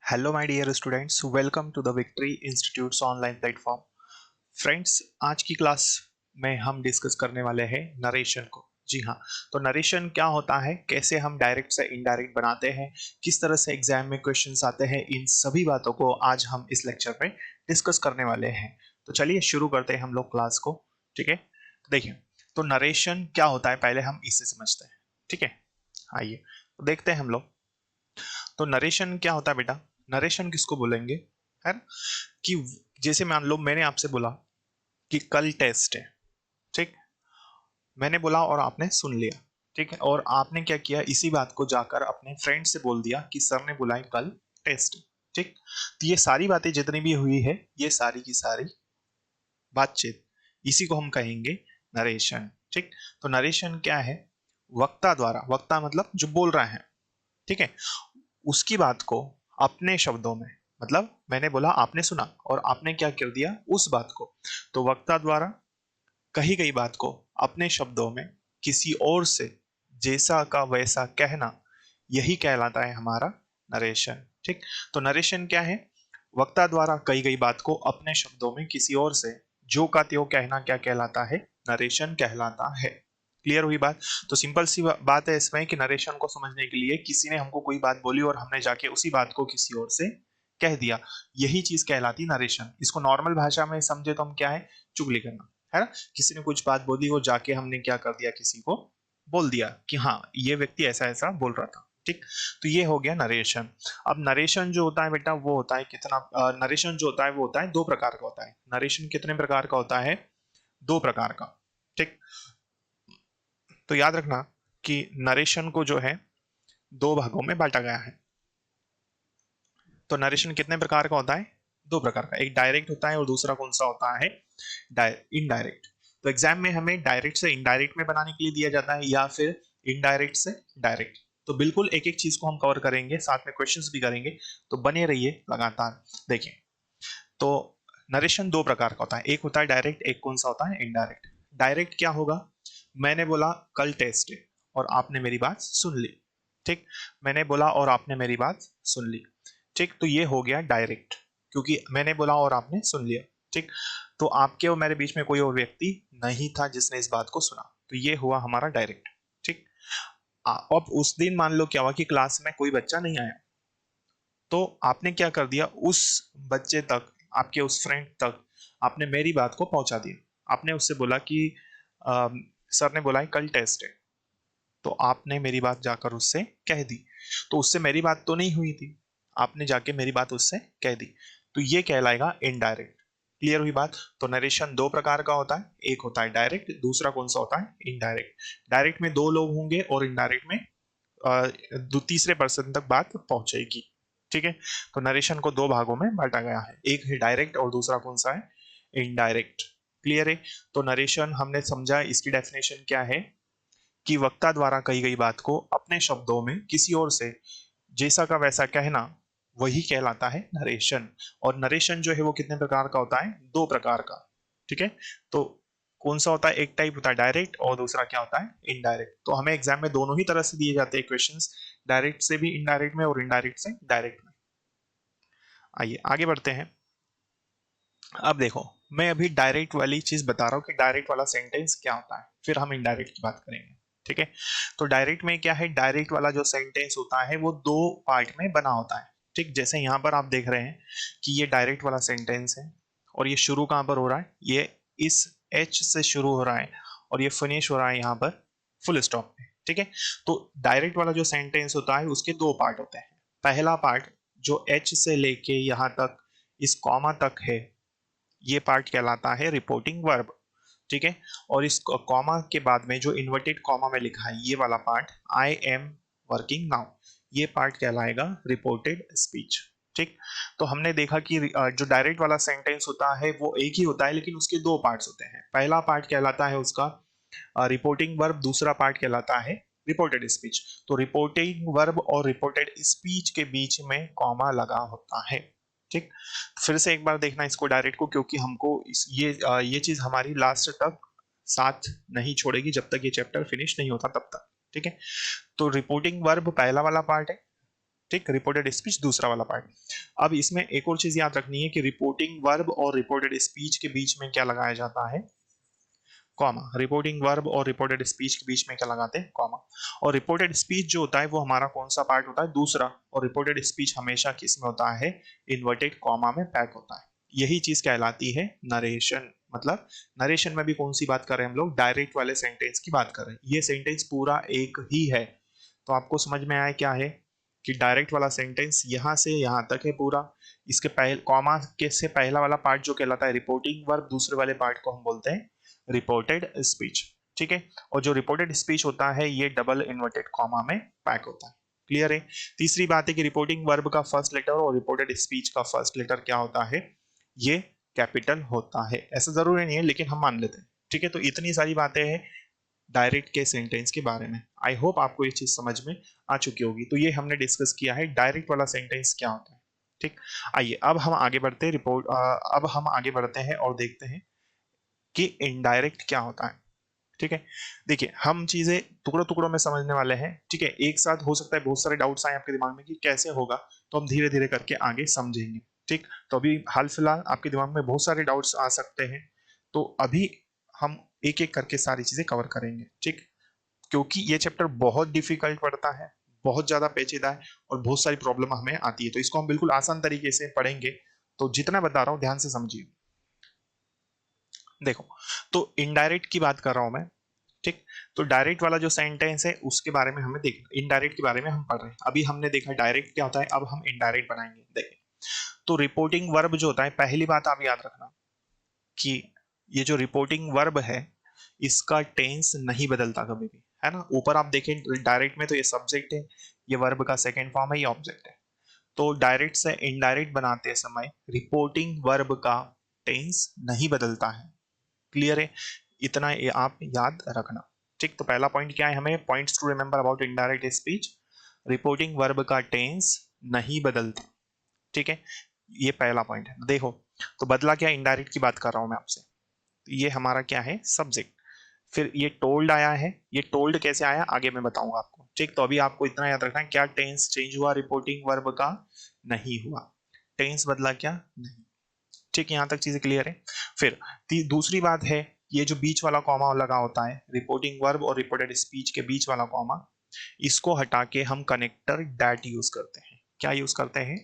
Hello my dear students, welcome to the Victory Institutes online platform. Friends, आज की class में हम discuss करने वाले हैं नरेशन को। जी हाँ, तो नरेशन क्या होता है, कैसे हम डायरेक्ट से इनडायरेक्ट बनाते हैं, किस तरह से एग्जाम में क्वेश्चंस आते हैं, इन सभी बातों को आज हम इस लेक्चर में डिस्कस करने वाले हैं। तो चलिए शुरू करते हैं हम लोग क्लास को। ठीक है, तो देखिए, तो नरेशन क्या होता है पहले हम इसे समझते हैं। ठीक है, आइए तो देखते हैं हम लोग। तो नरेशन क्या होता है बेटा, नरेशन किसको बोलेंगे, है ना? कि जैसे मान लो मैंने आपसे बोला कि कल टेस्ट है। ठीक, मैंने बोला और आपने सुन लिया। ठीक है, और आपने क्या किया, इसी बात को जाकर अपने फ्रेंड से बोल दिया कि सर ने बुलाए कल टेस्ट। ठीक, तो ये सारी बातें जितनी भी हुई है, ये सारी की सारी बातचीत, इसी को हम कहेंगे नरेशन। ठीक, तो नरेशन क्या है, वक्ता द्वारा, वक्ता मतलब जो बोल रहा है, ठीक है, उसकी बात को अपने शब्दों में, मतलब मैंने बोला आपने सुना और आपने क्या कर दिया उस बात को, तो वक्ता द्वारा कही गई बात को अपने शब्दों में किसी और से जैसा का वैसा कहना, यही कहलाता है हमारा नरेशन। ठीक, तो नरेशन क्या है, वक्ता द्वारा कही गई बात को अपने शब्दों में किसी और से जो का त्यों कहना क्या कहलाता है, नरेशन कहलाता है। क्लियर हुई बात? तो सिंपल सी बात है इसमें कि नरेशन को समझने के लिए किसी ने हमको कोई बात बोली और हमने जाके उसी बात को किसी और से कह दिया, यही चीज कहलाती नरेशन। इसको नॉर्मल भाषा में समझे तो हम क्या है, चुगली करना, है ना? किसी ने कुछ बात बोली और जाके हमने क्या कर दिया, किसी को बोल दिया कि हाँ ये व्यक्ति ऐसा ऐसा बोल रहा था। ठीक, तो ये हो गया नरेशन। अब नरेशन जो होता है बेटा, वो होता है कितना, नरेशन जो होता है वो होता है दो प्रकार का होता है। नरेशन कितने प्रकार का होता है, दो प्रकार का। ठीक, तो याद रखना कि नरेशन को जो है दो भागों में बांटा गया है। तो नरेशन कितने प्रकार का होता है, दो प्रकार का, एक डायरेक्ट होता है और दूसरा कौन सा होता है, इनडायरेक्ट। तो एग्जाम में हमें डायरेक्ट से इनडायरेक्ट में बनाने के लिए दिया जाता है या फिर इनडायरेक्ट से डायरेक्ट। तो बिल्कुल एक एक चीज को हम कवर करेंगे, साथ में क्वेश्चंस भी करेंगे, तो बने रहिए लगातार। देखिए, तो नरेशन दो प्रकार का होता है, एक होता है डायरेक्ट, एक कौन सा होता है, इनडायरेक्ट। डायरेक्ट क्या होगा, मैंने बोला कल टेस्ट है और आपने मेरी बात सुन ली। ठीक, मैंने बोला और आपने मेरी बात सुन ली। ठीक, तो ये हो गया डायरेक्ट, क्योंकि मैंने बोला और आपने सुन लिया। ठीक, तो आपके और मेरे बीच में कोई और व्यक्ति नहीं था जिसने इस बात को सुना, तो ये हुआ हमारा डायरेक्ट। ठीक, अब उस दिन मान लो क्या हुआ कि क्लास में कोई बच्चा नहीं आया, तो आपने क्या कर दिया, उस बच्चे तक, आपके उस फ्रेंड तक आपने मेरी बात को पहुंचा दिया। आपने उससे बोला कि सर ने बोला है कल टेस्ट है, तो आपने मेरी बात जाकर उससे कह दी। तो उससे मेरी बात तो नहीं हुई थी, आपने जाके मेरी बात उससे कह दी, तो ये कहलाएगा इनडायरेक्ट। क्लियर हुई बात? तो नरेशन दो प्रकार का होता है, एक होता है डायरेक्ट, दूसरा कौन सा होता है, इनडायरेक्ट। डायरेक्ट में दो लोग होंगे और इनडायरेक्ट में तीसरे पर्सन तक बात पहुंचेगी। ठीक है, तो नरेशन को दो भागों में बांटा गया है, एक है डायरेक्ट और दूसरा कौन सा है, इनडायरेक्ट। क्लियर है? तो नरेशन हमने समझा, इसकी डेफिनेशन क्या है कि वक्ता द्वारा कही गई बात को अपने शब्दों में किसी और से जैसा का वैसा कहना, वही कहलाता है नरेशन। और नरेशन जो है वो कितने प्रकार का होता है, दो प्रकार का। ठीक है, तो कौन सा होता है, एक टाइप होता है डायरेक्ट और दूसरा क्या होता है, इनडायरेक्ट। तो हमें एग्जाम में दोनों ही तरह से दिए जाते हैं क्वेश्चंस, डायरेक्ट से भी इनडायरेक्ट में और इनडायरेक्ट से डायरेक्ट में। आइए आगे बढ़ते हैं। अब देखो, मैं अभी डायरेक्ट वाली चीज बता रहा हूँ कि डायरेक्ट वाला सेंटेंस क्या होता है, फिर हम इनडायरेक्ट की बात करेंगे। ठीक है, तो डायरेक्ट में क्या है, डायरेक्ट वाला जो सेंटेंस होता है वो दो पार्ट में बना होता है। ठीक, जैसे यहाँ पर आप देख रहे हैं कि ये डायरेक्ट वाला सेंटेंस है और ये शुरू कहाँ पर हो रहा है, ये इस एच से शुरू हो रहा है और ये फिनिश हो रहा है यहाँ पर फुल स्टॉप में। ठीक है, तो डायरेक्ट वाला जो सेंटेंस होता है उसके दो पार्ट होते हैं। पहला पार्ट जो एच से लेके यहाँ तक इस कॉमा तक है, ये पार्ट कहलाता है रिपोर्टिंग वर्ब। ठीक है, और इस कॉमा के बाद में जो इन्वर्टेड कॉमा में लिखा है ये वाला part, I am working now, ये पार्ट कहलाएगा रिपोर्टेड स्पीच। ठीक, तो हमने देखा कि जो डायरेक्ट वाला सेंटेंस होता है वो एक ही होता है लेकिन उसके दो पार्ट्स होते हैं। पहला पार्ट कहलाता है उसका रिपोर्टिंग वर्ब, दूसरा पार्ट कहलाता है रिपोर्टेड स्पीच। तो रिपोर्टिंग वर्ब और रिपोर्टेड स्पीच के बीच में कॉमा लगा होता है। ठीक, फिर से एक बार देखना इसको डायरेक्ट को, क्योंकि हमको ये चीज हमारी लास्ट तक साथ नहीं छोड़ेगी जब तक ये चैप्टर फिनिश नहीं होता तब तक। ठीक है, तो रिपोर्टिंग वर्ब पहला वाला पार्ट है ठीक, रिपोर्टेड स्पीच दूसरा वाला पार्ट। अब इसमें एक और चीज याद रखनी है कि रिपोर्टिंग वर्ब और रिपोर्टेड स्पीच के बीच में क्या लगाया जाता है, कॉमा। रिपोर्टिंग वर्ब और रिपोर्टेड स्पीच के बीच में क्या लगाते हैं, कॉमा। और रिपोर्टेड स्पीच जो होता है वो हमारा कौन सा पार्ट होता है, दूसरा। और रिपोर्टेड स्पीच हमेशा किस में होता है, इन्वर्टेड कॉमा में पैक होता है। यही चीज कहलाती है नरेशन। मतलब नरेशन में भी कौन सी बात कर रहे हैं हम लोग, डायरेक्ट वाले सेंटेंस की बात कर रहे हैं। ये सेंटेंस पूरा एक ही है, तो आपको समझ में आया क्या है कि डायरेक्ट वाला सेंटेंस यहां से यहां तक है पूरा। इसके पहले कॉमा के से पहला वाला पार्ट जो कहलाता है रिपोर्टिंग वर्ब, दूसरे वाले पार्ट को हम बोलते हैं रिपोर्टेड स्पीच। ठीक है, और जो रिपोर्टेड स्पीच होता है ये डबल इन्वर्टेड कॉमा में पैक होता है। क्लियर है। तीसरी बात है कि रिपोर्टिंग वर्ब का फर्स्ट लेटर और रिपोर्टेड स्पीच का फर्स्ट लेटर क्या होता है, ये कैपिटल होता है। ऐसा जरूरी नहीं है लेकिन हम मान लेते हैं। ठीक है, तो इतनी सारी बातें हैं डायरेक्ट के सेंटेंस के बारे में। आई होप आपको ये चीज समझ में आ चुकी होगी। तो ये हमने डिस्कस किया है डायरेक्ट वाला सेंटेंस क्या होता है। ठीक, आइए अब हम आगे बढ़ते हैं अब हम आगे बढ़ते हैं और देखते हैं कि इनडायरेक्ट क्या होता है। ठीक है, देखिए हम चीजें टुकड़ों टुकड़ों में समझने वाले हैं। ठीक है, एक साथ हो सकता है बहुत सारे डाउट्स आए आपके दिमाग में कि कैसे होगा, तो हम धीरे धीरे करके आगे समझेंगे। ठीक, तो अभी हाल फिलहाल आपके दिमाग में बहुत सारे डाउट्स आ सकते हैं, तो अभी हम एक एक करके सारी चीजें कवर करेंगे। ठीक, क्योंकि ये चैप्टर बहुत डिफिकल्ट पड़ता है, बहुत ज्यादा पेचीदा है और बहुत सारी प्रॉब्लम हमें आती है, तो इसको हम बिल्कुल आसान तरीके से पढ़ेंगे। तो जितना बता रहा हूं ध्यान से समझिए। देखो, तो इनडायरेक्ट की बात कर रहा हूं मैं। ठीक, तो डायरेक्ट वाला जो सेंटेंस है उसके बारे में हमें देखना, इनडायरेक्ट के बारे में हम पढ़ रहे हैं। अभी हमने देखा डायरेक्ट क्या होता है, अब हम इनडायरेक्ट बनाएंगे। देखिए, तो रिपोर्टिंग वर्ब जो होता है, पहली बात आप याद रखना कि ये जो रिपोर्टिंग वर्ब है इसका टेंस नहीं बदलता कभी भी, है ना। ऊपर आप देखें डायरेक्ट में तो ये सब्जेक्ट है, ये वर्ब का सेकेंड फॉर्म है, ये ऑब्जेक्ट है। तो डायरेक्ट से इनडायरेक्ट बनाते समय रिपोर्टिंग वर्ब का टेंस नहीं बदलता है। क्लियर है, इतना ये आप याद रखना। ठीक, तो पहला पॉइंट क्या है, हमें points to remember about indirect speech, reporting verb का टेंस नहीं बदलता। ठीक है, ये पहला पॉइंट है। देखो, तो बदला क्या, इनडायरेक्ट की बात कर रहा हूं मैं आपसे। ये हमारा क्या है, सब्जेक्ट। फिर ये टोल्ड आया है, ये टोल्ड कैसे आया आगे मैं बताऊंगा आपको। ठीक, तो अभी आपको इतना याद रखना है, क्या टेंस चेंज हुआ रिपोर्टिंग वर्ब का, नहीं हुआ। टेंस बदला क्या, नहीं। ठीक, यहां तक चीजें क्लियर है। फिर दूसरी बात है, ये जो बीच वाला कॉमा लगा होता है रिपोर्टिंग वर्ब और रिपोर्टेड स्पीच के बीच वाला कॉमा, इसको हटा के हम कनेक्टर डैट यूज करते हैं। क्या यूज करते हैं,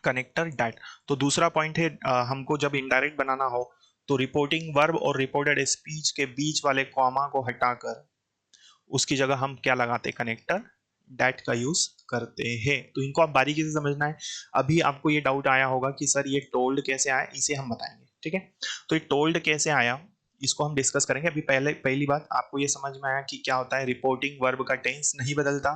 कनेक्टर डैट। तो दूसरा पॉइंट है, हमको जब इनडायरेक्ट बनाना हो तो रिपोर्टिंग वर्ब और रिपोर्टेड स्पीच के बीच वाले कॉमा को हटाकर उसकी जगह हम क्या लगाते हैं, कनेक्टर डैट का यूज करते हैं। तो इनको आप बारीकी से समझना है। अभी आपको ये डाउट आया होगा कि सर ये टोल्ड कैसे आया, इसे हम बताएंगे। ठीक है, तो ये टोल्ड कैसे आया इसको हम डिस्कस करेंगे। अभी पहली बात आपको ये समझ में आया कि क्या होता है, रिपोर्टिंग वर्ब का टेंस नहीं बदलता।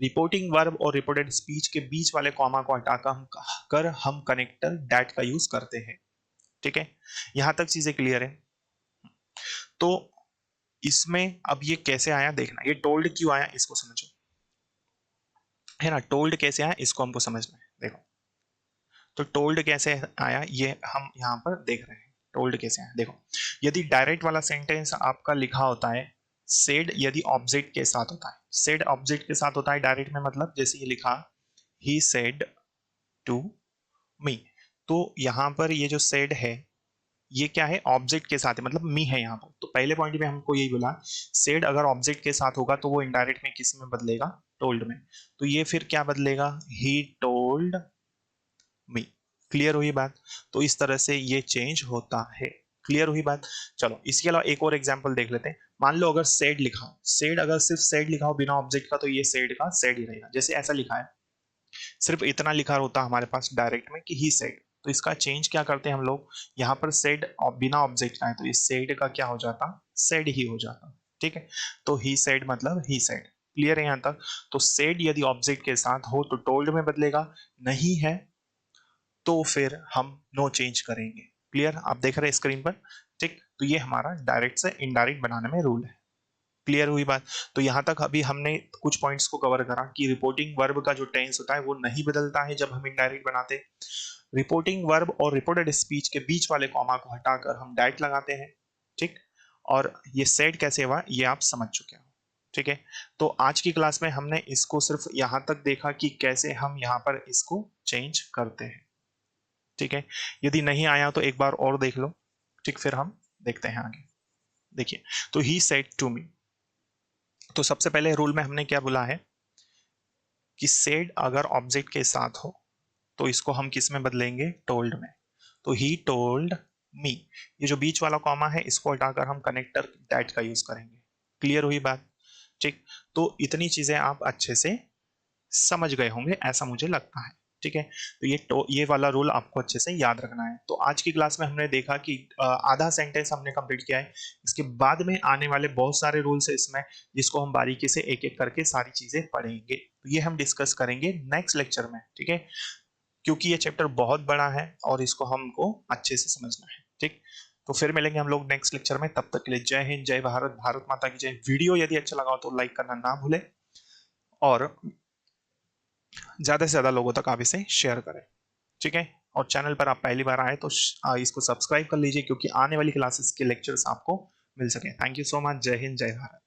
रिपोर्टिंग वर्ब और रिपोर्टेड स्पीच के बीच वाले कॉमा को हटाकर हम कनेक्टर डैट का यूज करते हैं। ठीक है, यहां तक चीजें क्लियर है। तो इसमें अब ये कैसे आया देखना, ये टोल्ड क्यों आया इसको समझो, है ना। टोल्ड कैसे आया इसको हमको समझना है। देखो, तो टोल्ड कैसे आया ये हम यहाँ पर देख रहे हैं। टोल्ड कैसे आया देखो, यदि डायरेक्ट वाला सेंटेंस आपका लिखा होता है सेड, यदि ऑब्जेक्ट के साथ होता है, सेड ऑब्जेक्ट के साथ होता है डायरेक्ट में, मतलब जैसे ये लिखा ही सेड टू मी, तो यहाँ पर ये जो सेड है ये क्या है, ऑब्जेक्ट के साथ है, मतलब मी है यहाँ पर। तो पहले पॉइंट में हमको यही बोला, सेड अगर ऑब्जेक्ट के साथ होगा तो वो इनडायरेक्ट में किस में बदलेगा, टोल्ड में। तो ये फिर क्या बदलेगा, ही टोल्ड मी। क्लियर हुई बात। तो इस तरह से ये चेंज होता है। क्लियर हुई बात। चलो इसके अलावा एक और एग्जांपल देख लेते हैं। मान लो अगर सेड लिखा हो, सेड अगर सिर्फ सेड लिखा हो बिना ऑब्जेक्ट का, तो ये सेड का सेड ही रहेगा। जैसे ऐसा लिखा है, सिर्फ इतना लिखा होता हमारे पास डायरेक्ट में कि ही सेड, तो इसका चेंज क्या करते हैं हम लोग, यहाँ पर सेड बिना ऑब्जेक्ट का है तो इस सेड का क्या हो जाता, सेड ही हो जाता। ठीक है, तो ही सेड मतलब ही सेड। क्लियर है यहाँ तक। तो सेड यदि ऑब्जेक्ट के साथ हो तो टोल्ड में बदलेगा, नहीं है तो फिर हम नो चेंज करेंगे। क्लियर, आप देख रहे हैं स्क्रीन पर। ठीक, तो ये हमारा डायरेक्ट से इनडायरेक्ट बनाने में रूल है। क्लियर हुई बात। तो यहां तक अभी हमने कुछ पॉइंट्स को कवर करा कि रिपोर्टिंग वर्ब का जो टेंस होता है वो नहीं बदलता है जब हम इनडायरेक्ट बनाते। रिपोर्टिंग वर्ब और रिपोर्टेड स्पीच के बीच वाले कॉमा को हटाकर हम डायरेक्ट लगाते हैं। ठीक, और ये सेड कैसे हुआ ये आप समझ चुके हो। ठीक है, तो आज की क्लास में हमने इसको सिर्फ यहां तक देखा कि कैसे हम यहाँ पर इसको चेंज करते हैं। ठीक है, यदि नहीं आया तो एक बार और देख लो। ठीक, फिर हम देखते हैं आगे। देखिए, तो ही सेड टू मी, तो सबसे पहले रूल में हमने क्या बोला है कि सेड अगर ऑब्जेक्ट के साथ हो तो इसको हम किस में बदलेंगे, टोल्ड में। तो ही टोल्ड मी, ये जो बीच वाला कॉमा है इसको हटाकर हम कनेक्टर दैट का यूज करेंगे। क्लियर हुई बात? ठीक, तो इतनी चीजें आप अच्छे से समझ गए होंगे ऐसा मुझे लगता है। ठीक है, तो ये वाला रूल आपको अच्छे से याद रखना है। तो आज की क्लास में हमने देखा कि आधा सेंटेंस हमने कंप्लीट किया है। इसके बाद में आने वाले बहुत सारे रूल्स है इसमें, जिसको हम बारीकी से एक एक करके सारी चीजें पढ़ेंगे। तो ये हम डिस्कस करेंगे नेक्स्ट लेक्चर में। ठीक है, क्योंकि ये चैप्टर बहुत बड़ा है और इसको हमको अच्छे से समझना है। ठीक, तो फिर मिलेंगे हम लोग नेक्स्ट लेक्चर में। तब तक के लिए जय हिंद, जय भारत, भारत माता की जय। वीडियो यदि अच्छा लगा हो तो लाइक करना ना भूले और ज्यादा से ज्यादा लोगों तक आप इसे शेयर करें। ठीक है, और चैनल पर आप पहली बार आए तो इसको सब्सक्राइब कर लीजिए, क्योंकि आने वाली क्लासेस के लेक्चर्स आपको मिल सके। Thank you so much. जय हिंद, जय भारत।